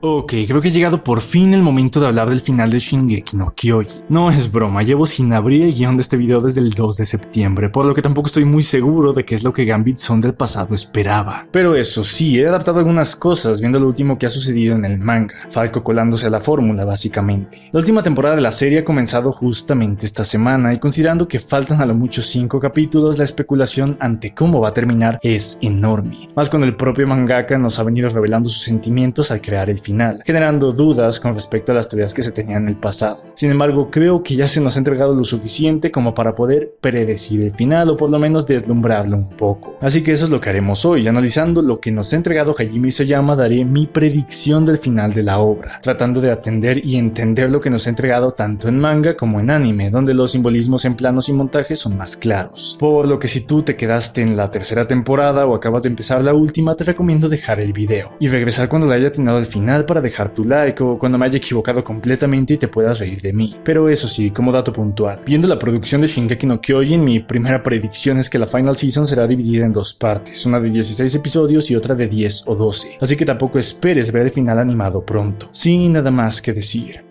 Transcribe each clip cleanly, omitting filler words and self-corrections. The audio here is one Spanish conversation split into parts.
Ok, creo que ha llegado por fin el momento de hablar del final de Shingeki no Kyojin. No es broma, llevo sin abrir el guión de este video desde el 2 de septiembre, por lo que tampoco estoy muy seguro de qué es lo que Gambit Son del pasado esperaba. Pero eso sí, he adaptado algunas cosas viendo lo último que ha sucedido en el manga, Falco colándose a la fórmula básicamente. La última temporada de la serie ha comenzado justamente esta semana y considerando que faltan a lo mucho 5 capítulos, la especulación ante cómo va a terminar es enorme. Más cuando el propio mangaka nos ha venido revelando sus sentimientos al crear el final, generando dudas con respecto a las teorías que se tenían en el pasado. Sin embargo, creo que ya se nos ha entregado lo suficiente como para poder predecir el final o por lo menos deslumbrarlo un poco. Así que eso es lo que haremos hoy, analizando lo que nos ha entregado Hajime Isayama. Daré mi predicción del final de la obra, tratando de atender y entender lo que nos ha entregado tanto en manga como en anime, donde los simbolismos en planos y montajes son más claros. Por lo que si tú te quedaste en la tercera temporada o acabas de empezar la última, te recomiendo dejar el video y regresar cuando le haya atinado al final para dejar tu like o cuando me haya equivocado completamente y te puedas reír de mí. Pero eso sí, como dato puntual, viendo la producción de Shingeki no Kyojin, mi primera predicción es que la final season será dividida en dos partes, una de 16 episodios y otra de 10 o 12, así que tampoco esperes ver el final animado pronto. Sin nada más que decir,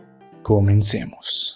comencemos.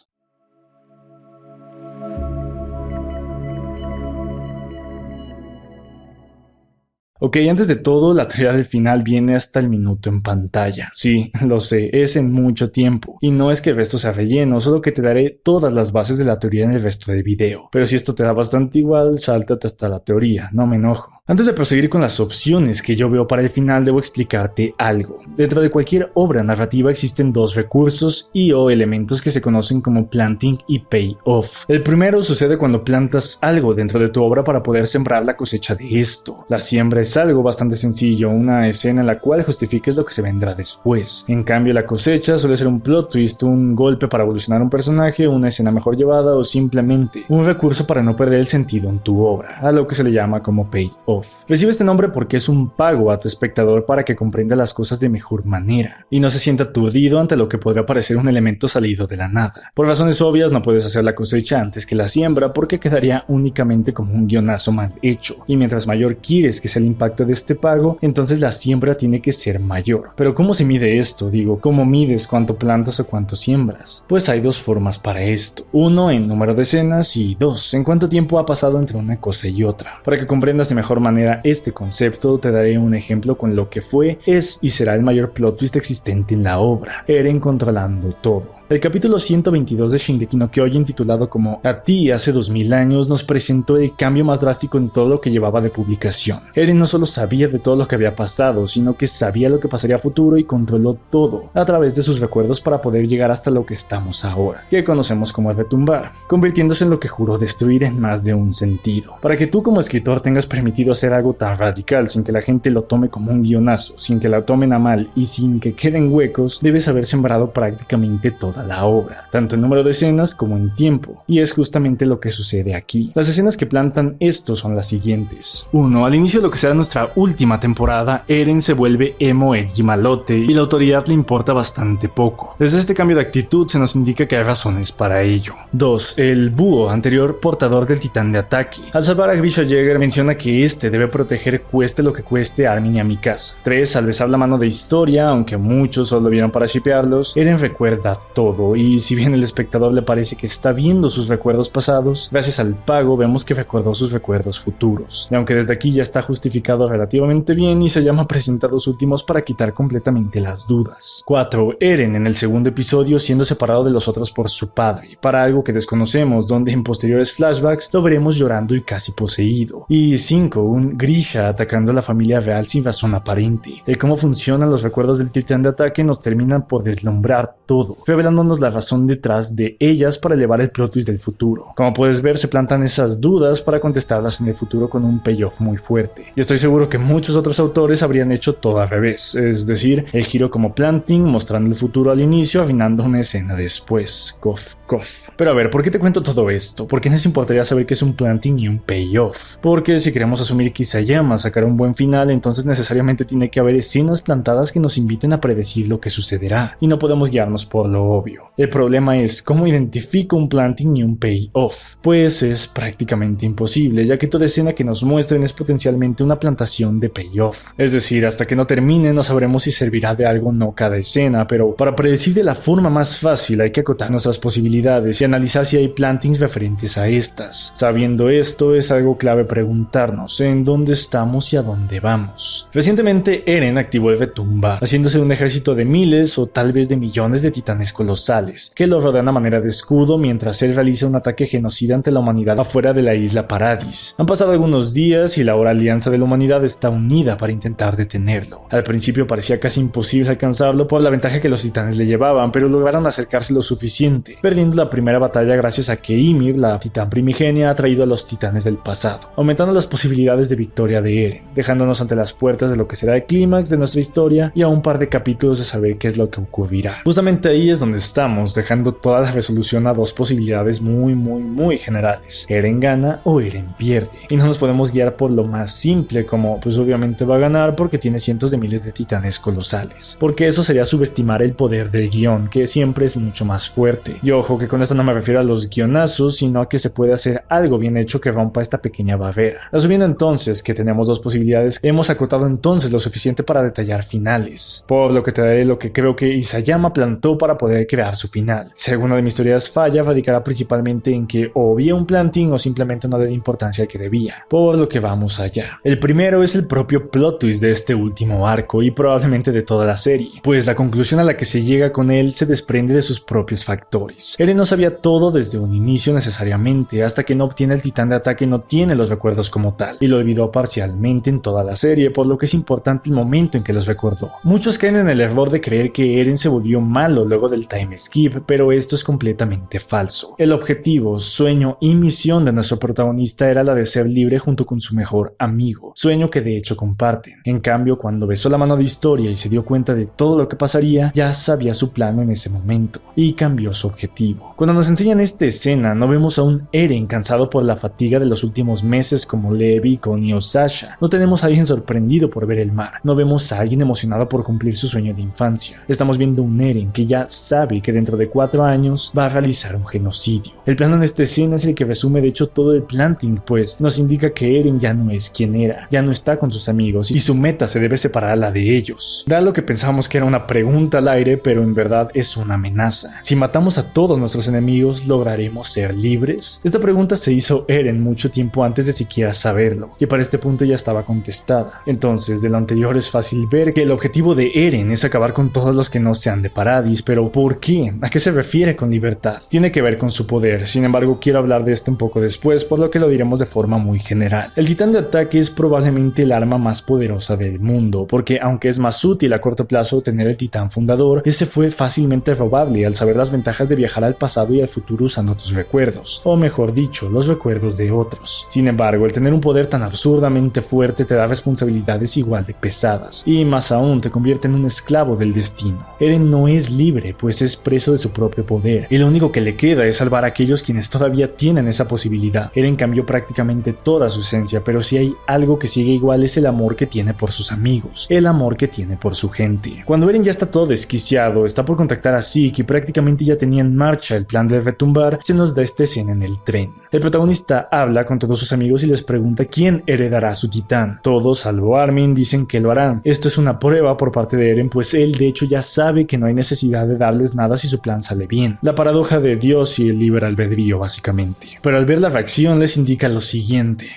Ok, antes de todo, la teoría del final viene hasta el minuto en pantalla. Sí, lo sé, es en mucho tiempo. Y no es que el resto sea relleno, solo que te daré todas las bases de la teoría en el resto del video. Pero si esto te da bastante igual, sáltate hasta la teoría, no me enojo. Antes de proseguir con las opciones que yo veo para el final, debo explicarte algo. Dentro de cualquier obra narrativa existen dos recursos y o elementos que se conocen como planting y payoff. El primero sucede cuando plantas algo dentro de tu obra para poder sembrar la cosecha de esto. La siembra es algo bastante sencillo, una escena en la cual justifiques lo que se vendrá después. En cambio, la cosecha suele ser un plot twist, un golpe para evolucionar un personaje, una escena mejor llevada o simplemente un recurso para no perder el sentido en tu obra, a lo que se le llama como payoff. Recibe este nombre porque es un pago a tu espectador para que comprenda las cosas de mejor manera y no se sienta aturdido ante lo que podría parecer un elemento salido de la nada. Por razones obvias no puedes hacer la cosecha antes que la siembra porque quedaría únicamente como un guionazo mal hecho, y mientras mayor quieres que sea el impacto de este pago, entonces la siembra tiene que ser mayor. Pero ¿cómo se mide esto? ¿Cómo mides cuánto plantas o cuánto siembras? Pues hay dos formas para esto. Uno, en número de escenas, y dos, en cuánto tiempo ha pasado entre una cosa y otra. Para que comprendas de mejor manera este concepto, te daré un ejemplo con lo que fue, es y será el mayor plot twist existente en la obra: Eren controlando todo. El capítulo 122 de Shingeki no Kyojin, titulado como A ti hace 2000 años, nos presentó el cambio más drástico en todo lo que llevaba de publicación. Eren no solo sabía de todo lo que había pasado, sino que sabía lo que pasaría a futuro y controló todo a través de sus recuerdos para poder llegar hasta lo que estamos ahora, que conocemos como el retumbar, convirtiéndose en lo que juró destruir en más de un sentido. Para que tú como escritor tengas permitido hacer algo tan radical sin que la gente lo tome como un guionazo, sin que la tomen a mal y sin que queden huecos, debes haber sembrado prácticamente toda la obra, tanto en número de escenas como en tiempo, y es justamente lo que sucede aquí. Las escenas que plantan esto son las siguientes. 1. Al inicio de lo que será nuestra última temporada, Eren se vuelve emo, edgy, malote y la autoridad le importa bastante poco. Desde este cambio de actitud se nos indica que hay razones para ello. 2. El búho, anterior portador del titán de ataque, al salvar a Grisha Jäger menciona que este debe proteger cueste lo que cueste a Armin y a Mikasa. 3. Al besar la mano de Historia, aunque muchos solo vieron para shippearlos, Eren recuerda todo, y si bien el espectador le parece que está viendo sus recuerdos pasados, gracias al pago vemos que recordó sus recuerdos futuros. Y aunque desde aquí ya está justificado relativamente bien, y se llama presentar los últimos para quitar completamente las dudas. 4. Eren en el segundo episodio siendo separado de los otros por su padre, para algo que desconocemos, donde en posteriores flashbacks lo veremos llorando y casi poseído. Y 5. Un Grisha atacando a la familia real sin razón aparente. El cómo funcionan los recuerdos del titán de ataque nos terminan por deslumbrar todo, revelándonos la razón detrás de ellas para elevar el plot twist del futuro. Como puedes ver, se plantan esas dudas para contestarlas en el futuro con un payoff muy fuerte. Y estoy seguro que muchos otros autores habrían hecho todo al revés, es decir, el giro como planting, mostrando el futuro al inicio, afinando una escena después. Cof, cof. Pero a ver, ¿por qué te cuento todo esto? ¿Por qué nos importaría saber qué es un planting y un payoff? Porque si queremos asumir asumir que Isayama sacará un buen final, entonces necesariamente tiene que haber escenas plantadas que nos inviten a predecir lo que sucederá, y no podemos guiarnos por lo obvio. El problema es cómo identifico un planting y un payoff, pues es prácticamente imposible, ya que toda escena que nos muestren es potencialmente una plantación de payoff. Es decir, hasta que no termine no sabremos si servirá de algo o no cada escena, pero para predecir de la forma más fácil hay que acotar nuestras posibilidades y analizar si hay plantings referentes a estas. Sabiendo esto, es algo clave preguntarnos en dónde estamos y a dónde vamos. Recientemente Eren activó el retumbar, haciéndose un ejército de miles o tal vez de millones de titanes colosales, que lo rodean a manera de escudo mientras él realiza un ataque genocida ante la humanidad afuera de la isla Paradis. Han pasado algunos días y la ahora alianza de la humanidad está unida para intentar detenerlo. Al principio parecía casi imposible alcanzarlo por la ventaja que los titanes le llevaban, pero lograron acercarse lo suficiente, perdiendo la primera batalla gracias a que Ymir, la titán primigenia, ha traído a los titanes del pasado, aumentando las posibilidades de victoria de Eren, dejándonos ante las puertas de lo que será el clímax de nuestra historia y a un par de capítulos de saber qué es lo que ocurrirá. Justamente ahí es donde estamos, dejando toda la resolución a dos posibilidades muy generales: Eren gana o Eren pierde, y no nos podemos guiar por lo más simple como pues obviamente va a ganar porque tiene cientos de miles de titanes colosales, porque eso sería subestimar el poder del guión, que siempre es mucho más fuerte. Y ojo que con esto no me refiero a los guionazos, sino a que se puede hacer algo bien hecho que rompa esta pequeña barrera. Asumiendo entonces que tenemos dos posibilidades, hemos acotado entonces lo suficiente para detallar finales, por lo que te daré lo que creo que Isayama plantó para poder crear su final. Si alguna de mis teorías falla, radicará principalmente en que o había un planting o simplemente no le dio importancia al que debía, por lo que vamos allá. El primero es el propio plot twist de este último arco y probablemente de toda la serie, pues la conclusión a la que se llega con él se desprende de sus propios factores. Eren no sabía todo desde un inicio necesariamente, hasta que no obtiene el titán de ataque no tiene los recuerdos como tal, y lo olvidó parcialmente en toda la serie, por lo que es importante el momento en que los recordó. Muchos caen en el error de creer que Eren se volvió malo luego del time skip, pero esto es completamente falso. El objetivo, sueño y misión de nuestro protagonista era la de ser libre junto con su mejor amigo, sueño que de hecho comparten. En cambio, cuando besó la mano de Historia y se dio cuenta de todo lo que pasaría, ya sabía su plan en ese momento y cambió su objetivo. Cuando nos enseñan esta escena, no vemos a un Eren cansado por la fatiga de los últimos meses como Levi, Connie o Sasha. No tenemos a alguien sorprendido por ver el mar. No vemos a alguien emocionado por cumplir su sueño de infancia. Estamos viendo un Eren que ya sabe que dentro de 4 años va a realizar un genocidio. El plano en esta escena es el que resume de hecho todo el planting, pues nos indica que Eren ya no es quien era, ya no está con sus amigos y su meta se debe separar a la de ellos. Da lo que pensamos que era una pregunta al aire, pero en verdad es una amenaza. Si matamos a todos nuestros enemigos, ¿lograremos ser libres? Esta pregunta se hizo Eren mucho tiempo antes de siquiera saberlo, y para este punto ya estaba contestada. Entonces, de lo anterior es fácil ver que el objetivo de Eren es acabar con todos los que no sean de Paradis, pero ¿por qué? ¿A qué se refiere con libertad? Tiene que ver con su poder, sin embargo quiero hablar de esto un poco después, por lo que lo diremos de forma muy general. El titán de ataque es probablemente el arma más poderosa del mundo, porque aunque es más útil a corto plazo tener el titán fundador, ese fue fácilmente robable al saber las ventajas de viajar al pasado y al futuro usando tus recuerdos, o mejor dicho, los recuerdos de otros. Sin embargo, el tener un poder tan absurdamente fuerte te da responsabilidades igual de pesadas, y más aún te convierte en un esclavo del destino. Eren no es libre, pues es preso de su propio poder, y lo único que le queda es salvar a aquellos quienes todavía tienen esa posibilidad. Eren cambió prácticamente toda su esencia, pero si hay algo que sigue igual es el amor que tiene por sus amigos, el amor que tiene por su gente. Cuando Eren ya está todo desquiciado, está por contactar a Zeke y prácticamente ya tenía en marcha el plan de retumbar, se nos da esta escena en el tren. El protagonista habla con todos sus amigos y les pregunta quién heredará su titán. Todos, salvo Armin, dicen que lo harán. Esto es una prueba por parte de Eren, pues él de hecho ya sabe que no hay necesidad de darles nada si su plan sale bien. La paradoja de Dios y el libre albedrío básicamente. Pero al ver la reacción les indica lo siguiente: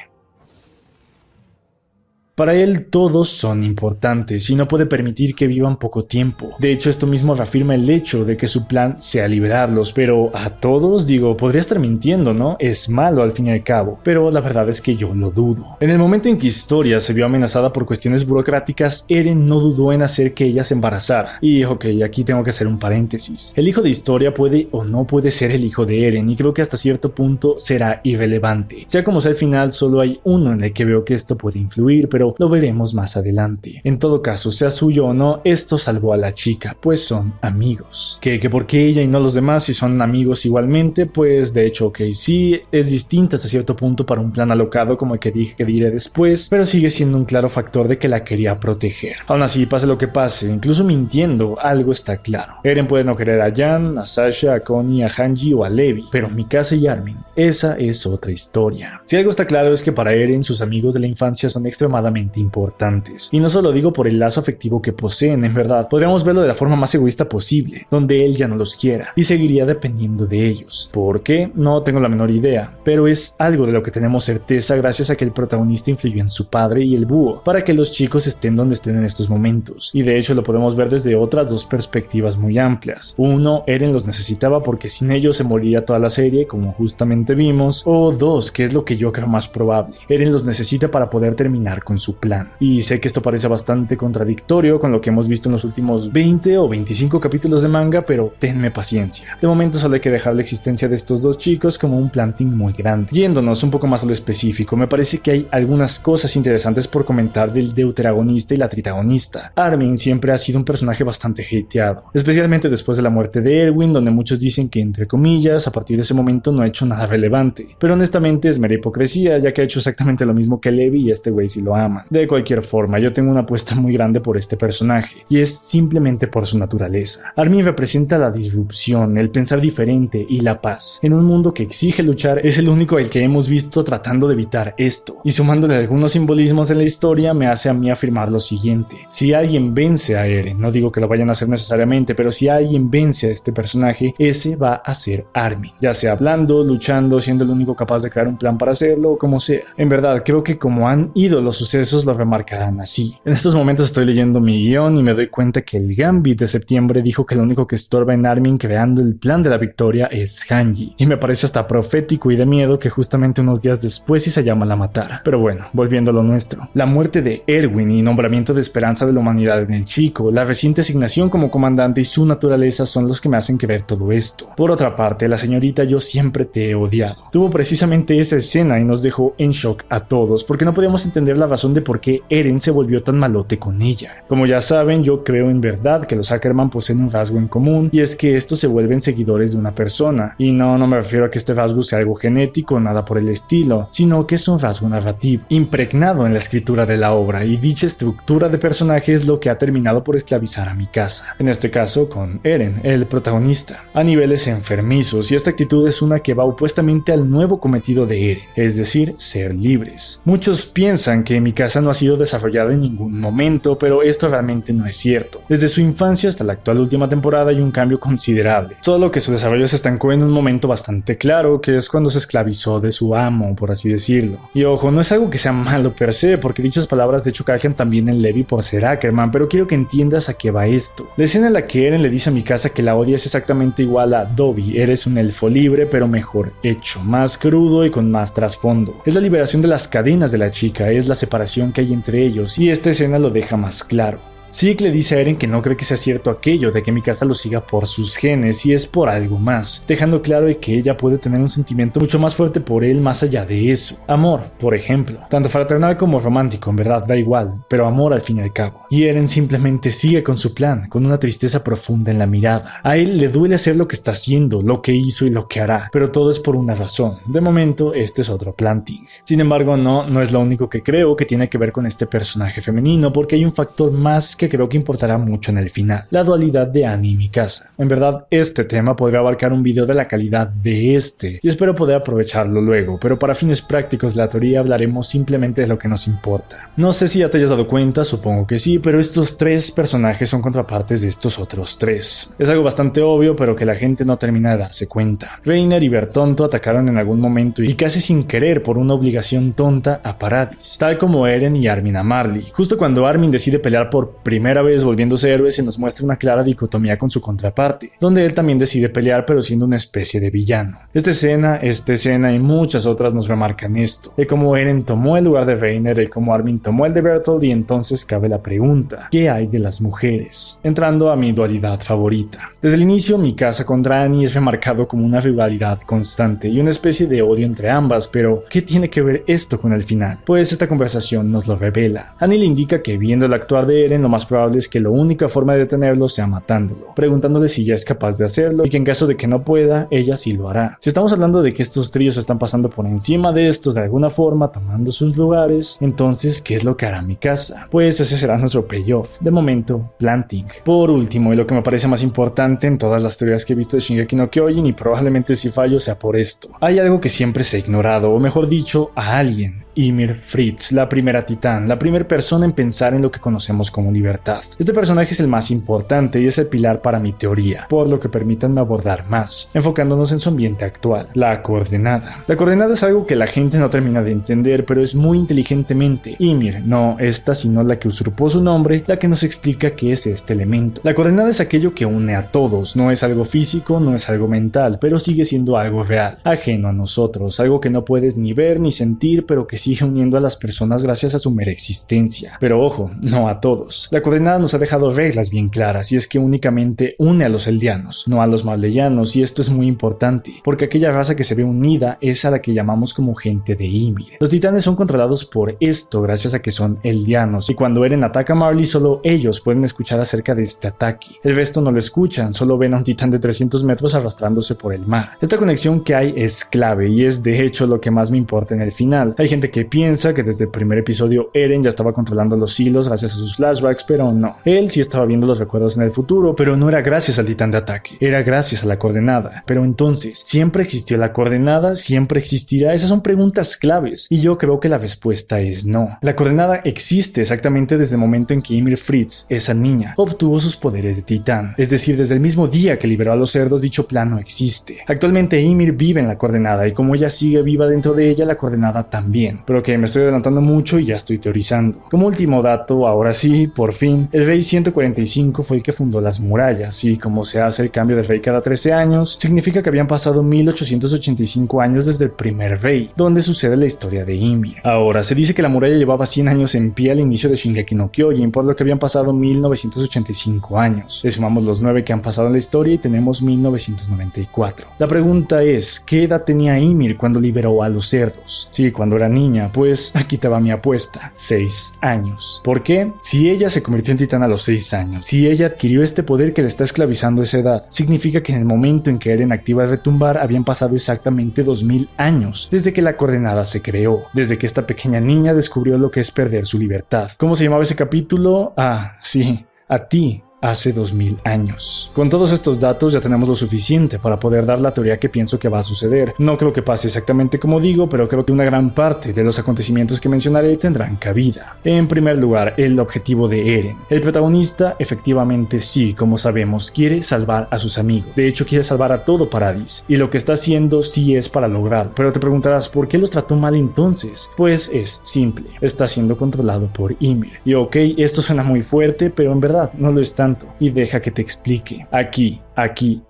para él todos son importantes y no puede permitir que vivan poco tiempo. De hecho, esto mismo reafirma el hecho de que su plan sea liberarlos, pero a todos, digo, podría estar mintiendo, ¿no? Es malo al fin y al cabo, pero la verdad es que yo lo dudo. En el momento en que Historia se vio amenazada por cuestiones burocráticas, Eren no dudó en hacer que ella se embarazara. Y ok, aquí tengo que hacer un paréntesis. El hijo de Historia puede o no puede ser el hijo de Eren, y creo que hasta cierto punto será irrelevante. Sea como sea el final, solo hay uno en el que veo que esto puede influir, pero pero lo veremos más adelante. En todo caso, sea suyo o no, esto salvó a la chica, pues son amigos. Que por qué ella y no los demás si son amigos igualmente, pues de hecho ok, sí es distinta hasta cierto punto para un plan alocado como el que dije que diré después, pero sigue siendo un claro factor de que la quería proteger. Aún así, pase lo que pase, incluso mintiendo, algo está claro. Eren puede no querer a Jan, a Sasha, a Connie, a Hanji o a Levi, pero Mikasa y Armin, esa es otra historia. Si algo está claro es que para Eren sus amigos de la infancia son extremadamente importantes, y no solo digo por el lazo afectivo que poseen, en verdad, podríamos verlo de la forma más egoísta posible, donde él ya no los quiera, y seguiría dependiendo de ellos. ¿Por qué? No tengo la menor idea, pero es algo de lo que tenemos certeza gracias a que el protagonista influyó en su padre y el búho, para que los chicos estén donde estén en estos momentos, y de hecho lo podemos ver desde otras dos perspectivas muy amplias. Uno, Eren los necesitaba porque sin ellos se moriría toda la serie, como justamente vimos, o dos, que es lo que yo creo más probable, Eren los necesita para poder terminar con su plan. Y sé que esto parece bastante contradictorio con lo que hemos visto en los últimos 20 o 25 capítulos de manga, pero tenme paciencia. De momento solo hay que dejar la existencia de estos dos chicos como un planting muy grande. Yéndonos un poco más a lo específico, me parece que hay algunas cosas interesantes por comentar del deuteragonista y la tritagonista. Armin siempre ha sido un personaje bastante hateado, especialmente después de la muerte de Erwin, donde muchos dicen que entre comillas, a partir de ese momento no ha hecho nada relevante, pero honestamente es mera hipocresía, ya que ha hecho exactamente lo mismo que Levi y este güey sí lo ama. De cualquier forma, yo tengo una apuesta muy grande por este personaje, y es simplemente por su naturaleza. Armin representa la disrupción, el pensar diferente y la paz. En un mundo que exige luchar, es el único al que hemos visto tratando de evitar esto, y sumándole algunos simbolismos en la historia me hace a mí afirmar lo siguiente: si alguien vence a Eren, no digo que lo vayan a hacer necesariamente, pero si alguien vence a este personaje, ese va a ser Armin, ya sea hablando, luchando, siendo el único capaz de crear un plan para hacerlo o como sea. En verdad, creo que como han ido los sucesos lo remarcarán así. En estos momentos estoy leyendo mi guión y me doy cuenta que el Gambit de septiembre dijo que lo único que estorba en Armin creando el plan de la victoria es Hanji, y me parece hasta profético y de miedo que justamente unos días después Isayama la matara. Pero bueno, volviendo a lo nuestro. La muerte de Erwin y nombramiento de esperanza de la humanidad en el chico, la reciente asignación como comandante y su naturaleza son los que me hacen creer todo esto. Por otra parte, la señorita Yo siempre te he odiado tuvo precisamente esa escena y nos dejó en shock a todos, porque no podíamos entender la razón de por qué Eren se volvió tan malote con ella. Como ya saben, yo creo en verdad que los Ackerman poseen un rasgo en común, y es que estos se vuelven seguidores de una persona, y no me refiero a que este rasgo sea algo genético o nada por el estilo, sino que es un rasgo narrativo, impregnado en la escritura de la obra, y dicha estructura de personaje es lo que ha terminado por esclavizar a Mikasa, en este caso con Eren, el protagonista, a niveles enfermizos, y esta actitud es una que va opuestamente al nuevo cometido de Eren, es decir, ser libres. Muchos piensan que Mikasa no ha sido desarrollada en ningún momento, pero esto realmente no es cierto. Desde su infancia hasta la actual última temporada hay un cambio considerable, solo que su desarrollo se estancó en un momento bastante claro, que es cuando se esclavizó de su amo, por así decirlo. Y ojo, no es algo que sea malo per se, porque dichas palabras de hecho calcan también en Levi por ser Ackerman, pero quiero que entiendas a qué va esto. La escena en la que Eren le dice a Mikasa que la odia es exactamente igual a Dobby: eres un elfo libre pero mejor hecho, más crudo y con más trasfondo. Es la liberación de las cadenas de la chica, es la separación que hay entre ellos, y esta escena lo deja más claro. Zeke le dice a Eren que no cree que sea cierto aquello de que Mikasa lo siga por sus genes y es por algo más, dejando claro de que ella puede tener un sentimiento mucho más fuerte por él más allá de eso. Amor, por ejemplo, tanto fraternal como romántico, en verdad da igual, pero amor al fin y al cabo. Y Eren simplemente sigue con su plan, con una tristeza profunda en la mirada. A él le duele hacer lo que está haciendo, lo que hizo y lo que hará, pero todo es por una razón. De momento, este es otro planting. Sin embargo, no es lo único que creo que tiene que ver con este personaje femenino, porque hay un factor más que creo que importará mucho en el final: la dualidad de Annie y Mikasa. En verdad, este tema podría abarcar un video de la calidad de este, y espero poder aprovecharlo luego, pero para fines prácticos de la teoría hablaremos simplemente de lo que nos importa. No sé si ya te hayas dado cuenta, supongo que sí, pero estos tres personajes son contrapartes de estos otros tres. Es algo bastante obvio, pero que la gente no termina de darse cuenta. Reiner y Bertonto atacaron en algún momento y casi sin querer por una obligación tonta a Paradis, tal como Eren y Armin a Marley. Justo cuando Armin decide pelear por primera vez volviéndose héroe se nos muestra una clara dicotomía con su contraparte, donde él también decide pelear pero siendo una especie de villano. Esta escena y muchas otras nos remarcan esto, de cómo Eren tomó el lugar de Reiner, de cómo Armin tomó el de Bertolt, y entonces cabe la pregunta, ¿qué hay de las mujeres? Entrando a mi dualidad favorita. Desde el inicio, Mikasa con Dany es remarcado como una rivalidad constante y una especie de odio entre ambas, pero ¿qué tiene que ver esto con el final? Pues esta conversación nos lo revela. Annie le indica que viendo el actuar de Eren, lo más probable es que la única forma de detenerlo sea matándolo, preguntándole si ya es capaz de hacerlo y que en caso de que no pueda, ella sí lo hará. Si estamos hablando de que estos tríos están pasando por encima de estos de alguna forma, tomando sus lugares, entonces ¿qué es lo que hará Mikasa? Pues ese será nuestro payoff. De momento, planting. Por último, y lo que me parece más importante en todas las teorías que he visto de Shingeki no Kyojin, y probablemente si fallo sea por esto, hay algo que siempre se ha ignorado, o mejor dicho, a alguien. Ymir Fritz, la primera titán, la primera persona en pensar en lo que conocemos como libertad. Este personaje es el más importante y es el pilar para mi teoría, por lo que permítanme abordar más, enfocándonos en su ambiente actual, la coordenada. La coordenada es algo que la gente no termina de entender, pero es muy inteligentemente Ymir, no esta sino la que usurpó su nombre, la que nos explica qué es este elemento. La coordenada es aquello que une a todos, no es algo físico, no es algo mental, pero sigue siendo algo real, ajeno a nosotros, algo que no puedes ni ver ni sentir, pero que sigue uniendo a las personas gracias a su mera existencia. Pero ojo, no a todos. La coordenada nos ha dejado reglas bien claras, y es que únicamente une a los eldianos, no a los malleyanos, y esto es muy importante, porque aquella raza que se ve unida es a la que llamamos como gente de Ymir. Los titanes son controlados por esto gracias a que son eldianos, y cuando Eren ataca a Marley, solo ellos pueden escuchar acerca de este ataque. El resto no lo escuchan, solo ven a un titán de 300 metros arrastrándose por el mar. Esta conexión que hay es clave, y es de hecho lo que más me importa en el final. Hay gente que piensa que desde el primer episodio Eren ya estaba controlando los hilos gracias a sus flashbacks, pero no. Él sí estaba viendo los recuerdos en el futuro, pero no era gracias al titán de ataque, era gracias a la coordenada. Pero entonces, ¿siempre existió la coordenada? ¿Siempre existirá? Esas son preguntas claves, y yo creo que la respuesta es no. La coordenada existe exactamente desde el momento en que Ymir Fritz, esa niña, obtuvo sus poderes de titán, es decir, desde el mismo día que liberó a los cerdos, dicho plano existe. Actualmente Ymir vive en la coordenada, y como ella sigue viva dentro de ella, la coordenada también. Pero que me estoy adelantando mucho y ya estoy teorizando. Como último dato, ahora sí, por fin, el rey 145 fue el que fundó las murallas, y como se hace el cambio de rey cada 13 años, significa que habían pasado 1885 años desde el primer rey, donde sucede la historia de Ymir. Ahora, se dice que la muralla llevaba 100 años en pie al inicio de Shingeki no Kyojin, por lo que habían pasado 1985 años. Le sumamos los 9 que han pasado en la historia y tenemos 1994. La pregunta es, ¿qué edad tenía Ymir cuando liberó a los cerdos? Sí, cuando era niña, pues aquí te va mi apuesta, 6 años. ¿Por qué? Si ella se convirtió en titán a los 6 años, si ella adquirió este poder que le está esclavizando a esa edad, significa que en el momento en que Eren activa el retumbar habían pasado exactamente 2000 años desde que la coordenada se creó, desde que esta pequeña niña descubrió lo que es perder su libertad. ¿Cómo se llamaba ese capítulo? Ah, sí, a ti. Hace 2000 años. Con todos estos datos ya tenemos lo suficiente para poder dar la teoría que pienso que va a suceder. No creo que pase exactamente como digo, pero creo que una gran parte de los acontecimientos que mencionaré tendrán cabida. En primer lugar, el objetivo de Eren. El protagonista, efectivamente sí, como sabemos, quiere salvar a sus amigos. De hecho, quiere salvar a todo Paradis. Y lo que está haciendo sí es para lograrlo. Pero te preguntarás, ¿por qué los trató mal entonces? Pues es simple. Está siendo controlado por Ymir. Y ok, esto suena muy fuerte, pero en verdad no lo es tanto. Y deja que te explique. Aquí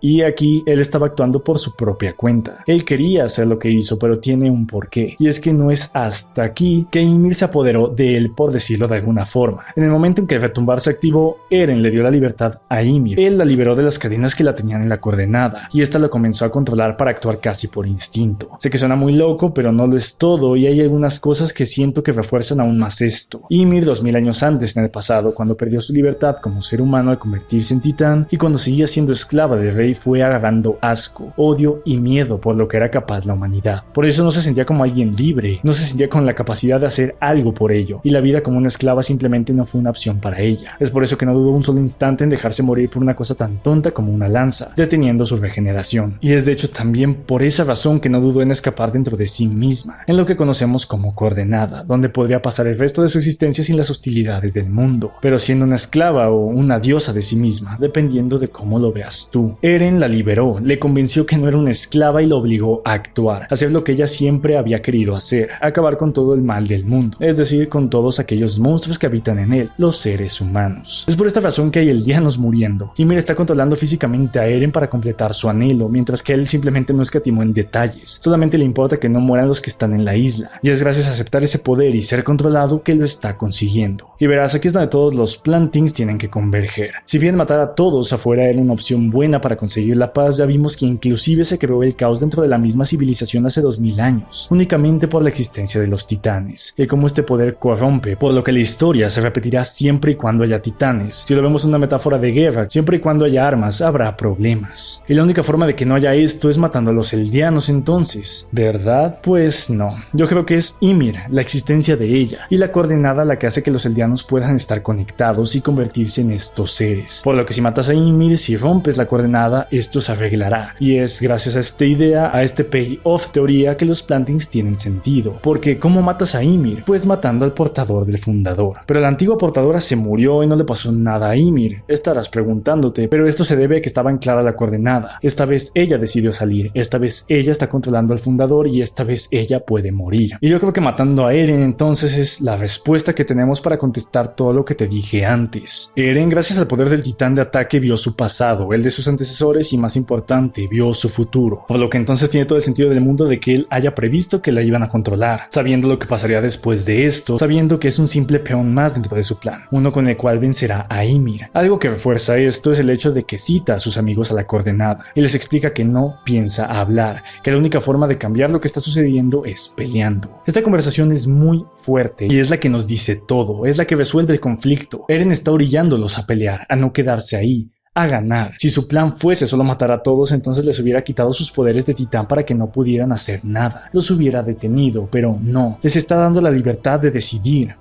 y aquí, él estaba actuando por su propia cuenta. Él quería hacer lo que hizo, pero tiene un porqué. Y es que no es hasta aquí que Ymir se apoderó de él, por decirlo de alguna forma. En el momento en que el retumbar se activó, Eren le dio la libertad a Ymir. Él la liberó de las cadenas que la tenían en la coordenada, y esta lo comenzó a controlar para actuar casi por instinto. Sé que suena muy loco, pero no lo es todo, y hay algunas cosas que siento que refuerzan aún más esto. Ymir, 2000 años antes, en el pasado, cuando perdió su libertad como ser humano al convertirse en titán, y cuando seguía siendo esclavo del rey, fue agarrando asco, odio y miedo por lo que era capaz la humanidad. Por eso no se sentía como alguien libre, no se sentía con la capacidad de hacer algo por ello, y la vida como una esclava simplemente no fue una opción para ella. Es por eso que no dudó un solo instante en dejarse morir por una cosa tan tonta como una lanza, deteniendo su regeneración. Y es de hecho también por esa razón que no dudó en escapar dentro de sí misma, en lo que conocemos como coordenada, donde podría pasar el resto de su existencia sin las hostilidades del mundo, pero siendo una esclava o una diosa de sí misma, dependiendo de cómo lo veas eres tú. Eren la liberó, le convenció que no era una esclava y la obligó a actuar, a hacer lo que ella siempre había querido hacer, acabar con todo el mal del mundo, es decir, con todos aquellos monstruos que habitan en él, los seres humanos. Es por esta razón que hay eldianos muriendo. Ymir está controlando físicamente a Eren para completar su anhelo, mientras que él simplemente no escatimó en detalles, solamente le importa que no mueran los que están en la isla, y es gracias a aceptar ese poder y ser controlado que lo está consiguiendo. Y verás, aquí es donde todos los plantings tienen que converger. Si bien matar a todos afuera era una opción buena para conseguir la paz, ya vimos que inclusive se creó el caos dentro de la misma civilización hace 2000 años, únicamente por la existencia de los titanes, y cómo este poder corrompe, por lo que la historia se repetirá siempre y cuando haya titanes. Si lo vemos en una metáfora de guerra, siempre y cuando haya armas, habrá problemas. Y la única forma de que no haya esto es matando a los eldianos entonces, ¿verdad? Pues no. Yo creo que es Ymir, la existencia de ella, y la coordenada la que hace que los eldianos puedan estar conectados y convertirse en estos seres. Por lo que si matas a Ymir, si rompes la coordenada, esto se arreglará. Y es gracias a esta idea, a este payoff teoría, que los plantings tienen sentido. Porque ¿cómo matas a Ymir? Pues matando al portador del fundador. Pero la antigua portadora se murió y no le pasó nada a Ymir. Estarás preguntándote, pero esto se debe a que estaba en clara la coordenada. Esta vez ella decidió salir, esta vez ella está controlando al fundador y esta vez ella puede morir. Y yo creo que matando a Eren entonces es la respuesta que tenemos para contestar todo lo que te dije antes. Eren, gracias al poder del titán de ataque, vio su pasado, el de sus antecesores y, más importante, vio su futuro. Por lo que entonces tiene todo el sentido del mundo de que él haya previsto que la iban a controlar, sabiendo lo que pasaría después de esto, sabiendo que es un simple peón más dentro de su plan, uno con el cual vencerá a Ymir. Algo que refuerza esto es el hecho de que cita a sus amigos a la coordenada y les explica que no piensa hablar, que la única forma de cambiar lo que está sucediendo es peleando. Esta conversación es muy fuerte y es la que nos dice todo, es la que resuelve el conflicto. Eren está orillándolos a pelear, a no quedarse ahí, a ganar. Si su plan fuese solo matar a todos, entonces les hubiera quitado sus poderes de titán para que no pudieran hacer nada. Los hubiera detenido, pero no. Les está dando la libertad de decidir.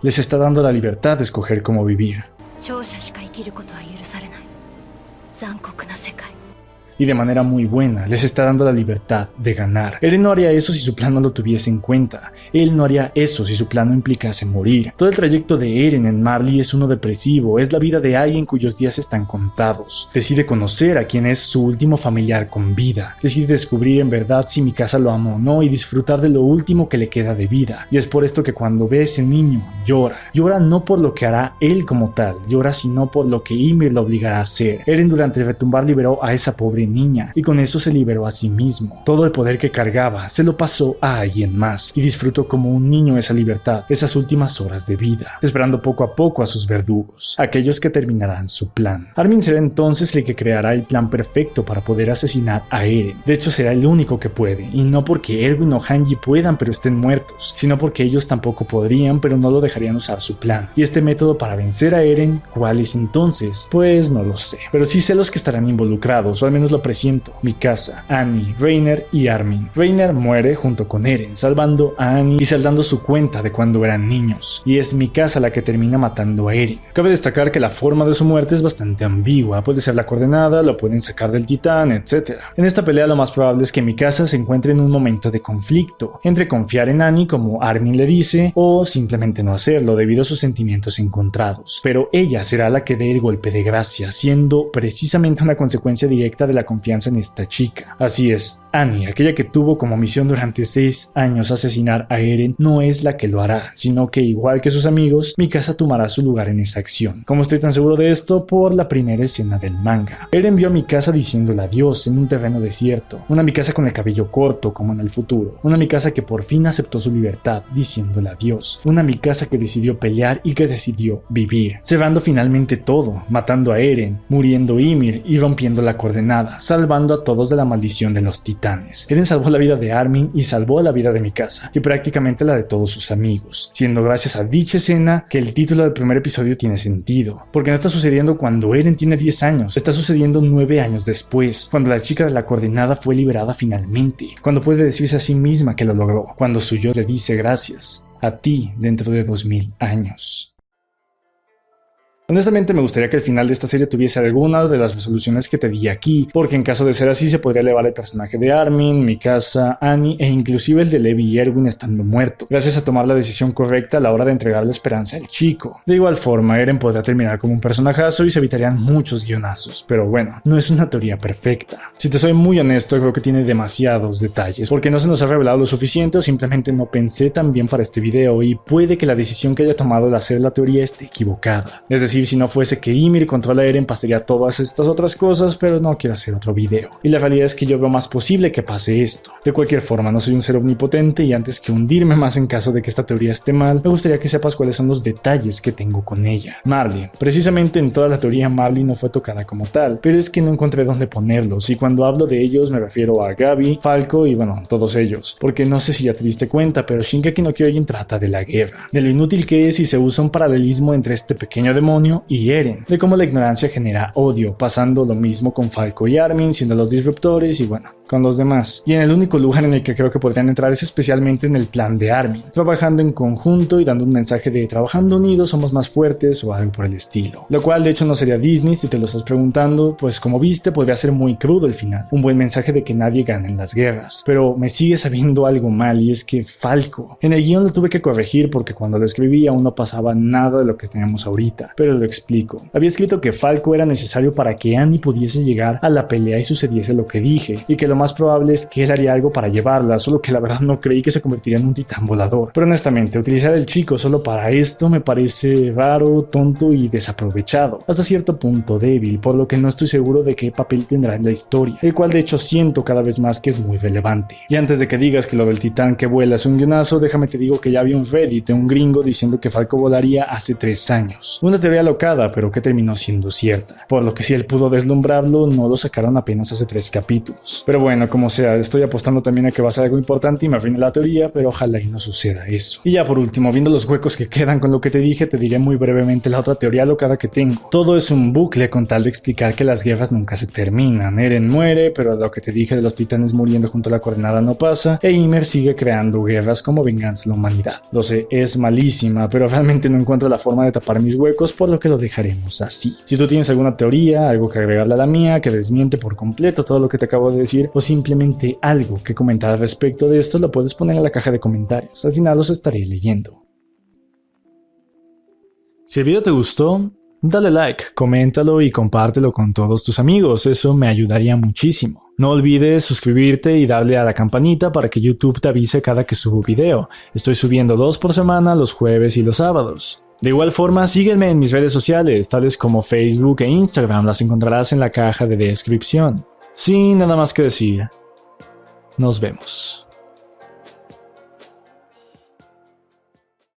Les está dando la libertad de escoger cómo vivir. Y de manera muy buena, les está dando la libertad de ganar. Eren no haría eso si su plan no lo tuviese en cuenta. Él no haría eso si su plan no implicase morir. Todo el trayecto de Eren en Marley es uno depresivo, es la vida de alguien cuyos días están contados. Decide conocer a quien es su último familiar con vida. Decide descubrir en verdad si Mikasa lo ama o no y disfrutar de lo último que le queda de vida. Y es por esto que cuando ve a ese niño, llora. Llora no por lo que hará él como tal, llora sino por lo que Ymir lo obligará a hacer. Eren durante el retumbar liberó a esa pobre niña y con eso se liberó a sí mismo. Todo el poder que cargaba se lo pasó a alguien más y disfrutó como un niño esa libertad, esas últimas horas de vida, esperando poco a poco a sus verdugos, aquellos que terminarán su plan. Armin será entonces el que creará el plan perfecto para poder asesinar a Eren. De hecho será el único que puede, y no porque Erwin o Hanji puedan pero estén muertos, sino porque ellos tampoco podrían pero no lo dejarían usar su plan. Y este método para vencer a Eren, ¿cuál es entonces? Pues no lo sé, pero sí sé los que estarán involucrados, o al menos lo presiento: Mikasa, Annie, Reiner y Armin. Reiner muere junto con Eren, salvando a Annie y saldando su cuenta de cuando eran niños, y es Mikasa la que termina matando a Eren. Cabe destacar que la forma de su muerte es bastante ambigua, puede ser la coordenada, lo pueden sacar del titán, etc. En esta pelea lo más probable es que Mikasa se encuentre en un momento de conflicto, entre confiar en Annie como Armin le dice, o simplemente no hacerlo debido a sus sentimientos encontrados, pero ella será la que dé el golpe de gracia, siendo precisamente una consecuencia directa de la confianza en esta chica. Así es, Annie, aquella que tuvo como misión durante 6 años asesinar a Eren, no es la que lo hará, sino que igual que sus amigos, Mikasa tomará su lugar en esa acción. ¿Cómo estoy tan seguro de esto? Por la primera escena del manga. Eren vio a Mikasa diciéndole adiós en un terreno desierto, una Mikasa con el cabello corto como en el futuro, una Mikasa que por fin aceptó su libertad diciéndole adiós, una Mikasa que decidió pelear y que decidió vivir, cerrando finalmente todo, matando a Eren, muriendo Ymir y rompiendo la coordenada, salvando a todos de la maldición de los titanes. Eren salvó la vida de Armin y salvó la vida de Mikasa, y prácticamente la de todos sus amigos, siendo gracias a dicha escena que el título del primer episodio tiene sentido, porque no está sucediendo cuando Eren tiene 10 años, está sucediendo 9 años después, cuando la chica de la coordenada fue liberada finalmente, cuando puede decirse a sí misma que lo logró, cuando su yo le dice gracias a ti dentro de 2000 años. Honestamente me gustaría que el final de esta serie tuviese alguna de las resoluciones que te di aquí, porque en caso de ser así se podría elevar el personaje de Armin, Mikasa, Annie e inclusive el de Levi y Erwin estando muerto, gracias a tomar la decisión correcta a la hora de entregar la esperanza al chico. De igual forma, Eren podría terminar como un personajazo y se evitarían muchos guionazos, pero bueno, no es una teoría perfecta. Si te soy muy honesto, creo que tiene demasiados detalles, porque no se nos ha revelado lo suficiente o simplemente no pensé tan bien para este video y puede que la decisión que haya tomado al hacer la teoría esté equivocada. Es decir, si no fuese que Ymir controla a Eren pasaría todas estas otras cosas, pero no quiero hacer otro video. Y la realidad es que yo veo más posible que pase esto. De cualquier forma, no soy un ser omnipotente y antes que hundirme más en caso de que esta teoría esté mal, me gustaría que sepas cuáles son los detalles que tengo con ella. Marley. Precisamente en toda la teoría Marley no fue tocada como tal, pero es que no encontré dónde ponerlos y cuando hablo de ellos me refiero a Gabi, Falco y bueno, todos ellos. Porque no sé si ya te diste cuenta, pero Shingeki no Kyojin trata de la guerra, de lo inútil que es y se usa un paralelismo entre este pequeño demonio y Eren, de cómo la ignorancia genera odio, pasando lo mismo con Falco y Armin siendo los disruptores y bueno, con los demás. Y en el único lugar en el que creo que podrían entrar es especialmente en el plan de Armin, trabajando en conjunto y dando un mensaje de trabajando unidos somos más fuertes o algo por el estilo. Lo cual de hecho no sería Disney si te lo estás preguntando, pues como viste podría ser muy crudo el final, un buen mensaje de que nadie gana en las guerras. Pero me sigue sabiendo algo mal y es que Falco, en el guión lo tuve que corregir porque cuando lo escribí aún no pasaba nada de lo que tenemos ahorita, pero lo explico. Había escrito que Falco era necesario para que Annie pudiese llegar a la pelea y sucediese lo que dije, y que lo más probable es que él haría algo para llevarla, solo que la verdad no creí que se convertiría en un titán volador. Pero honestamente, utilizar al chico solo para esto me parece raro, tonto y desaprovechado, hasta cierto punto débil, por lo que no estoy seguro de qué papel tendrá en la historia, el cual de hecho siento cada vez más que es muy relevante. Y antes de que digas que lo del titán que vuela es un guionazo, déjame te digo que ya había un Reddit de un gringo diciendo que Falco volaría hace 3 años. Una teoría locada, pero que terminó siendo cierta, por lo que si él pudo deslumbrarlo, no lo sacaron apenas hace 3 capítulos. Pero bueno, como sea, estoy apostando también a que va a ser algo importante y me arruine la teoría, pero ojalá y no suceda eso. Y ya por último, viendo los huecos que quedan con lo que te dije, te diré muy brevemente la otra teoría locada que tengo. Todo es un bucle con tal de explicar que las guerras nunca se terminan. Eren muere, pero lo que te dije de los titanes muriendo junto a la coordenada no pasa, e Ymir sigue creando guerras como venganza a la humanidad. Lo sé, es malísima, pero realmente no encuentro la forma de tapar mis huecos, por lo que lo dejaremos así. Si tú tienes alguna teoría, algo que agregarle a la mía, que desmiente por completo todo lo que te acabo de decir, o simplemente algo que comentar al respecto de esto, lo puedes poner en la caja de comentarios. Al final los estaré leyendo. Si el video te gustó, dale like, coméntalo y compártelo con todos tus amigos, eso me ayudaría muchísimo. No olvides suscribirte y darle a la campanita para que YouTube te avise cada que subo video. Estoy subiendo 2 por semana, los jueves y los sábados. De igual forma, sígueme en mis redes sociales, tales como Facebook e Instagram, las encontrarás en la caja de descripción. Sin nada más que decir, nos vemos.